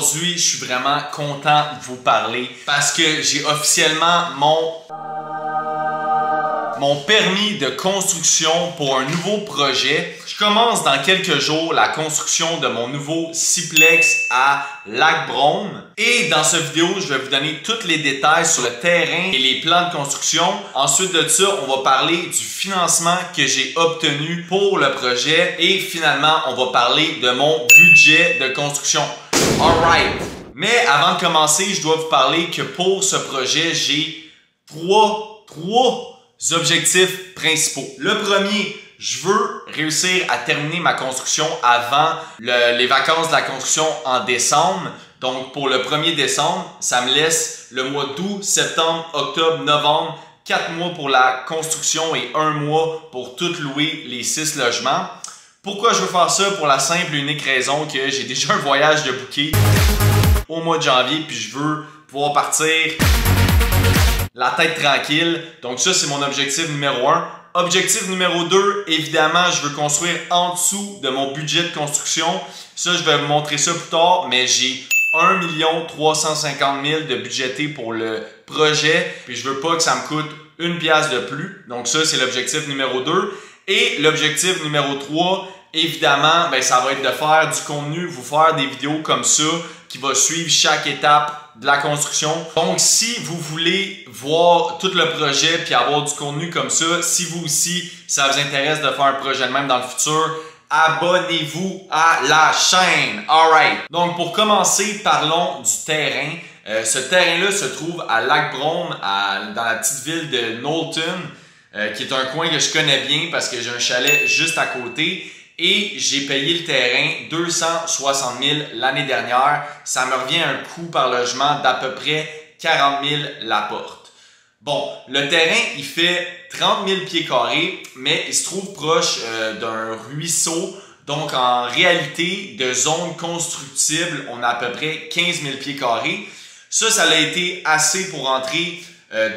Aujourd'hui, je suis vraiment content de vous parler parce que j'ai officiellement mon permis de construction pour un nouveau projet. Je commence dans quelques jours la construction de mon nouveau sixplex à Lac-Brome. Et dans cette vidéo, je vais vous donner tous les détails sur le terrain et les plans de construction. Ensuite de ça, on va parler du financement que j'ai obtenu pour le projet. Et finalement, on va parler de mon budget de construction. Alright! Mais avant de commencer, je dois vous parler que pour ce projet, j'ai trois objectifs principaux. Le premier, je veux réussir à terminer ma construction avant les vacances de la construction en décembre. Donc pour le 1er décembre, ça me laisse le mois d'août, septembre, octobre, novembre, 4 mois pour la construction et 1 mois pour tout louer les 6 logements. Pourquoi je veux faire ça? Pour la simple et unique raison que j'ai déjà un voyage de booké au mois de janvier puis je veux pouvoir partir la tête tranquille. Donc ça, c'est mon objectif numéro 1. Objectif numéro 2, évidemment, je veux construire en dessous de mon budget de construction. Ça, je vais vous montrer ça plus tard, mais j'ai 1 350 000 de budgété pour le projet. Puis je veux pas que ça me coûte une pièce de plus. Donc ça, c'est l'objectif numéro 2. Et l'objectif numéro 3, évidemment, ben, ça va être de faire du contenu, vous faire des vidéos comme ça qui va suivre chaque étape de la construction. Donc, si vous voulez voir tout le projet puis avoir du contenu comme ça, si vous aussi, ça vous intéresse de faire un projet de même dans le futur, abonnez-vous à la chaîne. Alright. Donc, pour commencer, parlons du terrain. Ce terrain-là se trouve à Lac-Brome, dans la petite ville de Knowlton, qui est un coin que je connais bien parce que j'ai un chalet juste à côté. Et j'ai payé le terrain 260 000 l'année dernière. Ça me revient à un coût par logement d'à peu près 40 000 la porte. Bon, le terrain, il fait 30 000 pieds carrés, mais il se trouve proche d'un ruisseau. Donc, en réalité, de zone constructible, on a à peu près 15 000 pieds carrés. Ça a été assez pour entrer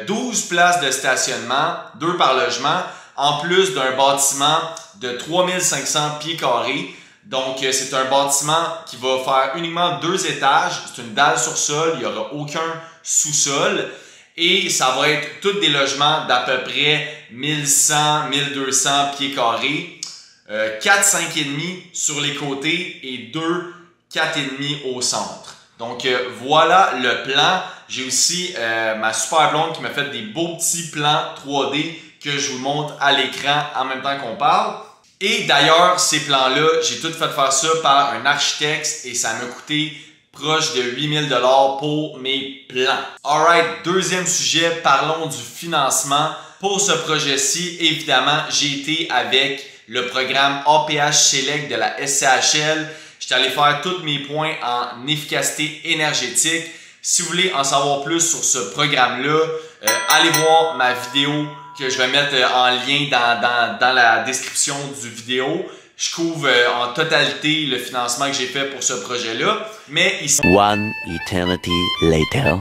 12 places de stationnement, 2 par logement, en plus d'un bâtiment de 3500 pieds carrés. Donc, c'est un bâtiment qui va faire uniquement 2 étages. C'est une dalle sur sol, il n'y aura aucun sous-sol. Et ça va être tous des logements d'à peu près 1100, 1200 pieds carrés. 4, 5,5 sur les côtés et 2, 4,5 au centre. Donc, voilà le plan. J'ai aussi ma super blonde qui m'a fait des beaux petits plans 3D que je vous montre à l'écran en même temps qu'on parle. Et d'ailleurs, ces plans-là, j'ai tout fait faire ça par un architecte et ça m'a coûté proche de 8 000 $ pour mes plans. Alright, deuxième sujet, parlons du financement. Pour ce projet-ci, évidemment, j'ai été avec le programme APH Select de la SCHL. J'étais allé faire tous mes points en efficacité énergétique. Si vous voulez en savoir plus sur ce programme-là, allez voir ma vidéo que je vais mettre en lien dans la description du vidéo. Je couvre en totalité le financement que j'ai fait pour ce projet-là. Mais ici, One eternity later.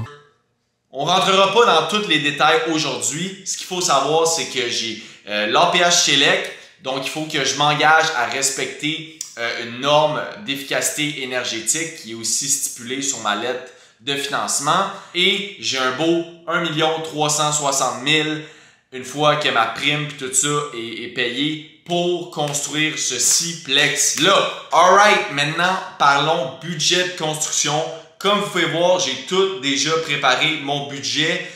on rentrera pas dans tous les détails aujourd'hui. Ce qu'il faut savoir, c'est que j'ai l'APH Select. Donc, il faut que je m'engage à respecter une norme d'efficacité énergétique qui est aussi stipulée sur ma lettre de financement. Et j'ai un beau 1 360 000 une fois que ma prime et tout ça est payé pour construire ce sixplex-là. Alright, maintenant parlons budget de construction. Comme vous pouvez voir, j'ai tout déjà préparé mon budget.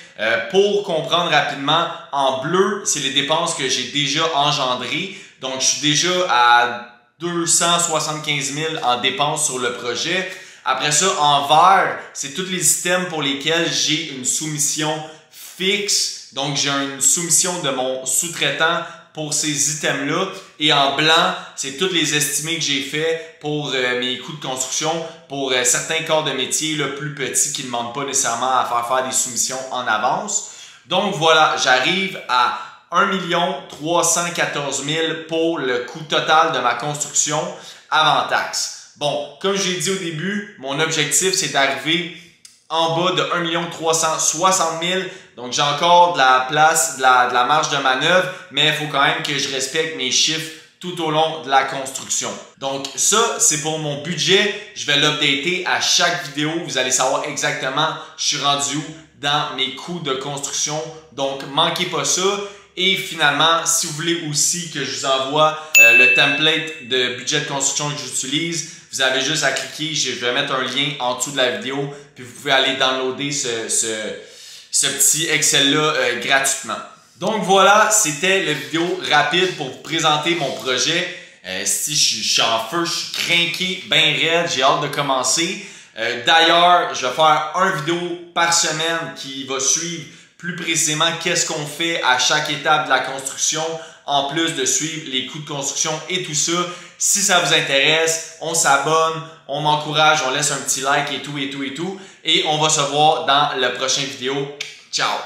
Pour comprendre rapidement, en bleu, c'est les dépenses que j'ai déjà engendrées. Donc, je suis déjà à 275 000 en dépenses sur le projet. Après ça, en vert, c'est tous les items pour lesquels j'ai une soumission fixe. Donc, j'ai une soumission de mon sous-traitant pour ces items-là. Et en blanc, c'est tous les estimés que j'ai fait pour mes coûts de construction, pour certains corps de métier là, plus petits qui ne demandent pas nécessairement à faire des soumissions en avance. Donc, voilà, j'arrive à 1 314 000 pour le coût total de ma construction avant taxe. Bon, comme je l'ai dit au début, mon objectif, c'est d'arriver en bas de 1 360 000. Donc, j'ai encore de la place, de la marge de manœuvre, mais il faut quand même que je respecte mes chiffres tout au long de la construction. Donc ça, c'est pour mon budget. Je vais l'updater à chaque vidéo. Vous allez savoir exactement je suis rendu où dans mes coûts de construction. Donc manquez pas ça. Et finalement, si vous voulez aussi que je vous envoie le template de budget de construction que j'utilise, vous avez juste à cliquer. Je vais mettre un lien en dessous de la vidéo. Puis vous pouvez aller downloader ce petit Excel-là gratuitement. Donc voilà, c'était la vidéo rapide pour vous présenter mon projet. Si je suis en feu, je suis craqué, bien raide, j'ai hâte de commencer. D'ailleurs, je vais faire une vidéo par semaine qui va suivre plus précisément qu'est-ce qu'on fait à chaque étape de la construction, en plus de suivre les coûts de construction et tout ça. Si ça vous intéresse, on s'abonne, on m'encourage, on laisse un petit like et tout. Et on va se voir dans la prochaine vidéo. Ciao!